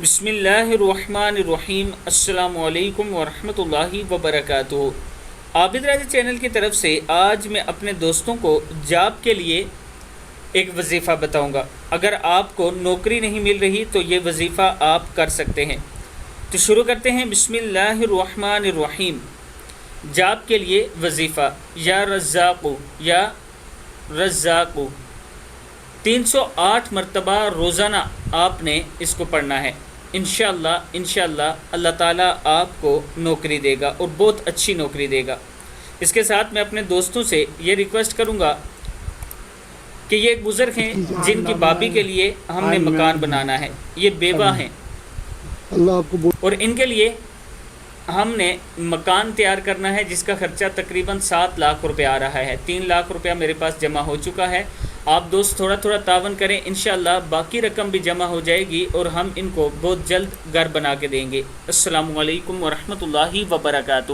بسم اللہ الرحمن الرحیم۔ السلام علیکم ورحمۃ اللہ وبرکاتہ۔ عابد راضی چینل کی طرف سے آج میں اپنے دوستوں کو جاب کے لیے ایک وظیفہ بتاؤں گا۔ اگر آپ کو نوکری نہیں مل رہی تو یہ وظیفہ آپ کر سکتے ہیں۔ تو شروع کرتے ہیں۔ بسم اللہ الرحمن الرحیم۔ جاب کے لیے وظیفہ یا رزاق 308 مرتبہ روزانہ آپ نے اس کو پڑھنا ہے۔ انشاءاللہ اللہ تعالیٰ آپ کو نوکری دے گا اور بہت اچھی نوکری دے گا۔ اس کے ساتھ میں اپنے دوستوں سے یہ ریکویسٹ کروں گا کہ یہ ایک بزرگ ہیں جن کی بابی کے لیے ہم نے مکان بنانا ہے، یہ بیوہ ہیں اور ان کے لیے ہم نے مکان تیار کرنا ہے جس کا خرچہ تقریباً 7 لاکھ روپے آ رہا ہے۔ 3 لاکھ روپیہ میرے پاس جمع ہو چکا ہے۔ آپ دوست تھوڑا تھوڑا تعاون کریں، انشاءاللہ باقی رقم بھی جمع ہو جائے گی اور ہم ان کو بہت جلد گھر بنا کے دیں گے۔ السلام علیکم ورحمۃ اللہ وبرکاتہ۔